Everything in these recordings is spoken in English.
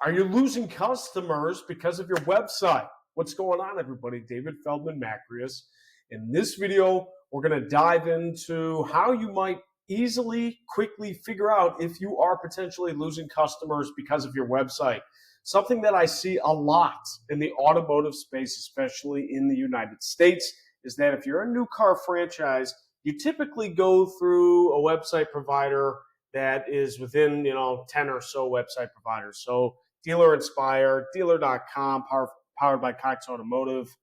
Are you losing customers because of your website? What's going on, everybody? David Feldman-Makrias. In this video, we're going to dive into how you might easily, quickly figure out if you are potentially losing customers because of your website. Something that I see a lot in the automotive space, especially in the United States, is that if you're a new car franchise, you typically go through a website provider that is within 10 or so website providers. So Dealer Inspire, Dealer.com, powered by Cox Automotive,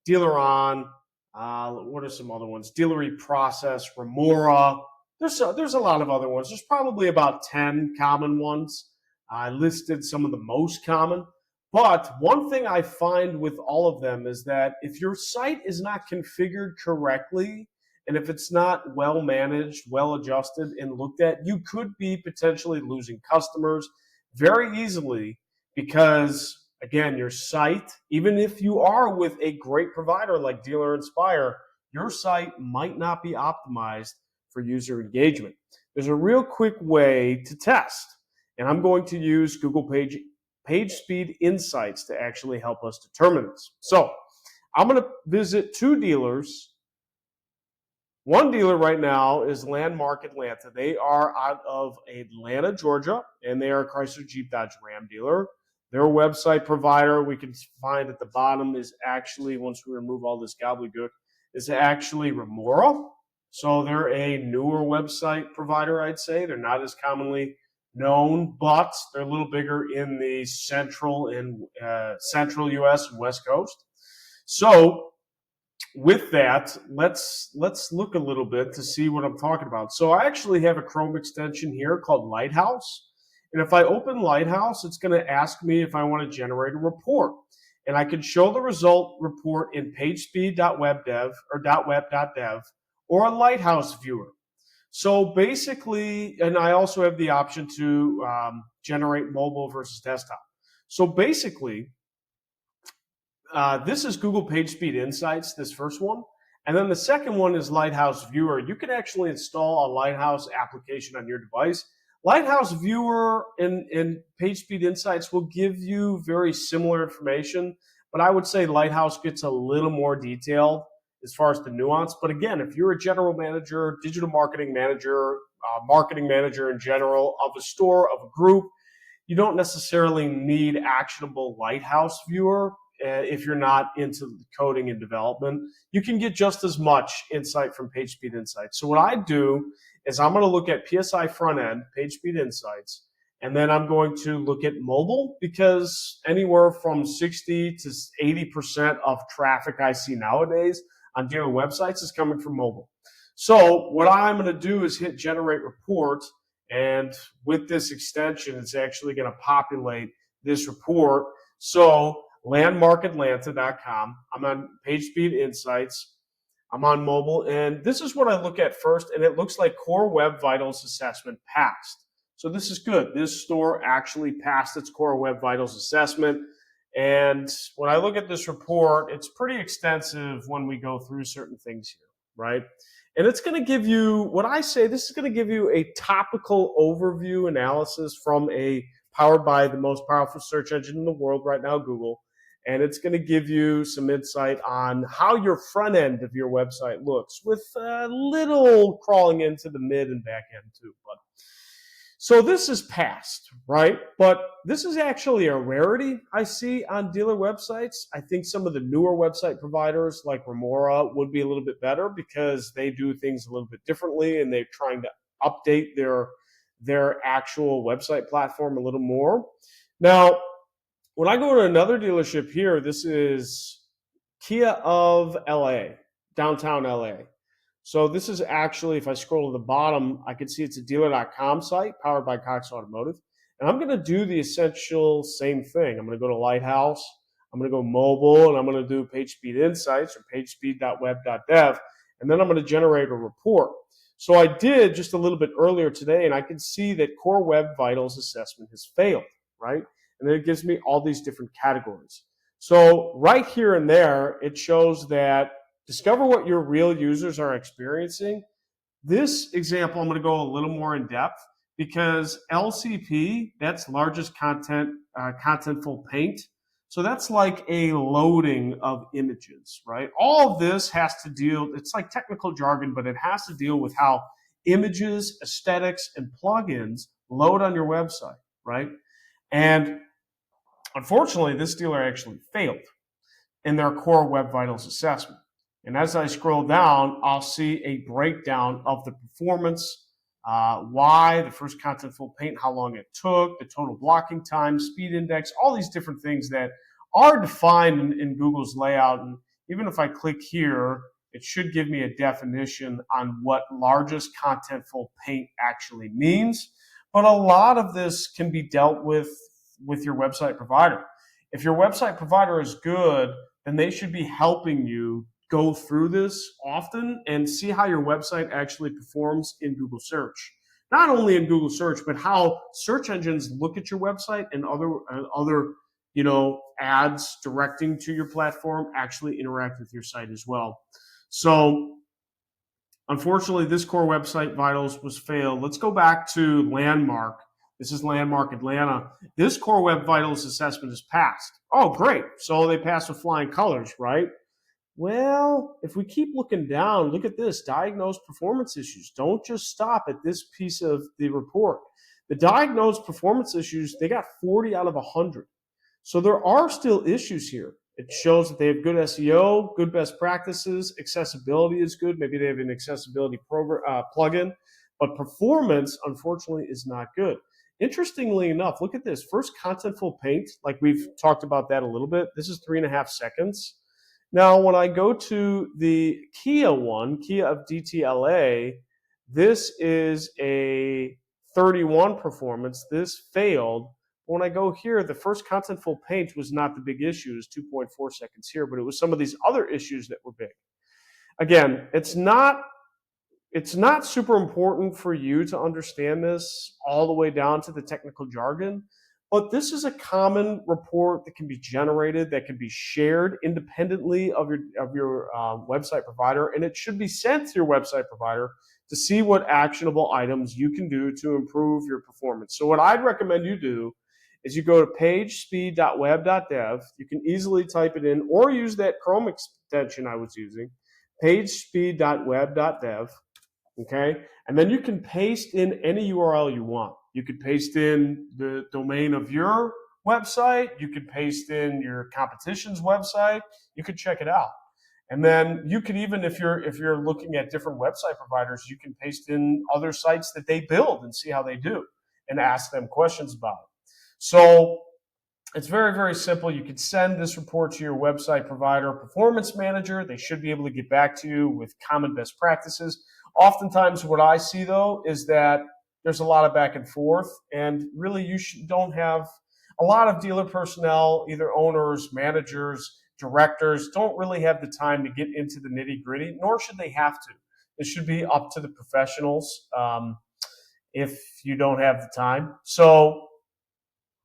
Dealer On. What are some other ones? Dealery Process, Remora. There's a lot of other ones. There's probably about 10 common ones. I listed some of the most common. But one thing I find with all of them is that if your site is not configured correctly, and if it's not well managed, well adjusted, and looked at, you could be potentially losing customers very easily because, again, your site, even if you are with a great provider like Dealer Inspire, your site might not be optimized for user engagement. There's a real quick way to test, and I'm going to use Google Page Speed Insights to actually help us determine this. So I'm going to visit two dealers. One dealer right now is Landmark Atlanta. They are out of Atlanta, Georgia, and they are a Chrysler Jeep Dodge Ram dealer. Their website provider, we can find at the bottom, is actually, once we remove all this gobbledygook, is actually Remora. So they're a newer website provider, I'd say. They're not as commonly known, but they're a little bigger in the central U.S. and West Coast. So with that, let's look a little bit to see what I'm talking about. So I actually have a Chrome extension here called Lighthouse. And if I open Lighthouse, it's going to ask me if I want to generate a report. And I can show the result report in pagespeed.webdev or .web.dev or a Lighthouse viewer. So basically, and I also have the option to generate mobile versus desktop. So basically, this is Google PageSpeed Insights, this first one. And then the second one is Lighthouse Viewer. You can actually install a Lighthouse application on your device. Lighthouse Viewer and PageSpeed Insights will give you very similar information, but I would say Lighthouse gets a little more detailed as far as the nuance. But again, if you're a general manager, digital marketing manager in general of a store, of a group, you don't necessarily need actionable Lighthouse Viewer. If you're not into coding and development, you can get just as much insight from PageSpeed Insights. So what I do is I'm going to look at PSI front end, PageSpeed Insights, and then I'm going to look at mobile because anywhere from 60 to 80% of traffic I see nowadays on dealer websites is coming from mobile. So what I'm going to do is hit generate report, and with this extension, it's actually going to populate this report. So landmarkatlanta.com. I'm on PageSpeed Insights. I'm on mobile, and this is what I look at first, and it looks like Core Web Vitals assessment passed. So this is good. This store actually passed its Core Web Vitals assessment, and when I look at this report, it's pretty extensive when we go through certain things here, right? And it's going to give you, what I say, this is going to give you a topical overview analysis from powered by the most powerful search engine in the world right now, Google. And it's going to give you some insight on how your front end of your website looks with a little crawling into the mid and back end too. But so this is past, right? But this is actually a rarity I see on dealer websites. I think some of the newer website providers like Remora would be a little bit better because they do things a little bit differently and they're trying to update their actual website platform a little more. Now, when I go to another dealership here, this is Kia of LA, downtown LA. So this is actually, if I scroll to the bottom, I can see it's a dealer.com site powered by Cox Automotive. And I'm going to do the essential same thing. I'm going to go to Lighthouse. I'm going to go mobile, and I'm going to do PageSpeed Insights or pagespeed.web.dev. And then I'm going to generate a report. So I did just a little bit earlier today, and I can see that Core Web Vitals assessment has failed, right? And then it gives me all these different categories. So right here and there, it shows that discover what your real users are experiencing. This example, I'm going to go a little more in depth. because LCP, that's largest contentful paint. So that's like a loading of images, right? All of this has to deal, it's like technical jargon, but it has to deal with how images, aesthetics, and plugins load on your website, right? And unfortunately, this dealer actually failed in their core Web Vitals assessment. And as I scroll down, I'll see a breakdown of the performance, why, the first contentful paint, how long it took, the total blocking time, speed index, all these different things that are defined in Google's layout. And even if I click here, it should give me a definition on what largest contentful paint actually means. But a lot of this can be dealt with your website provider. If your website provider is good, then they should be helping you go through this often and see how your website actually performs in Google search. Not only in Google search, but how search engines look at your website and other ads directing to your platform actually interact with your site as well. So unfortunately, this core website vitals was failed. Let's go back to Landmark. This is Landmark Atlanta. This core web vitals assessment is passed. Oh, great. So they passed with flying colors, right? Well, if we keep looking down, look at this, diagnosed performance issues. Don't just stop at this piece of the report. The diagnosed performance issues, they got 40 out of 100. So there are still issues here. It shows that they have good SEO, good best practices, accessibility is good. Maybe they have an accessibility plugin, but performance, unfortunately, is not good. Interestingly enough, look at this. First contentful paint, like we've talked about that a little bit. This is 3.5 seconds. Now, when I go to the Kia one, Kia of DTLA, this is a 31 performance. This failed. When I go here, the first contentful paint was not the big issue. It was 2.4 seconds here, but it was some of these other issues that were big. Again, it's not super important for you to understand this all the way down to the technical jargon, but this is a common report that can be generated, that can be shared independently of your website provider, and it should be sent to your website provider to see what actionable items you can do to improve your performance. So what I'd recommend you do is you go to pagespeed.web.dev. You can easily type it in or use that Chrome extension I was using, pagespeed.web.dev. Okay, and then you can paste in any URL you want. You could paste in the domain of your website. You could paste in your competition's website. You could check it out. And then you could even, if you're looking at different website providers, you can paste in other sites that they build and see how they do and ask them questions about it. So it's very, very simple. You could send this report to your website provider performance manager. They should be able to get back to you with common best practices. Oftentimes what I see, though, is that there's a lot of back and forth, and really you don't have a lot of dealer personnel, either owners, managers, directors, don't really have the time to get into the nitty-gritty, nor should they have to. It should be up to the professionals if you don't have the time. So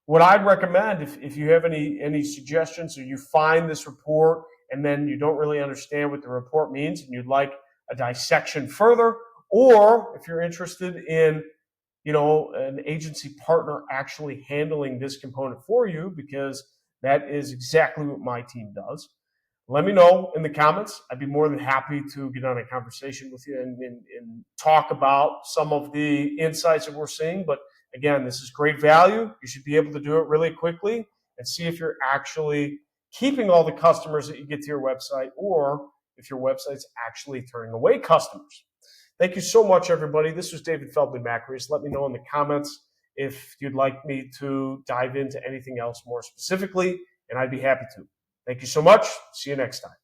what I'd recommend, if you have any suggestions, or you find this report and then you don't really understand what the report means and you'd like a dissection further, or if you're interested in an agency partner actually handling this component for you, because that is exactly what my team does, let me know in the comments. I'd be more than happy to get on a conversation with you and talk about some of the insights that we're seeing. But again, this is great value. You should be able to do it really quickly and see if you're actually keeping all the customers that you get to your website, or if your website's actually turning away customers. Thank you so much, everybody. This was David Feldman-Makrias. Let me know in the comments if you'd like me to dive into anything else more specifically, and I'd be happy to. Thank you so much. See you next time.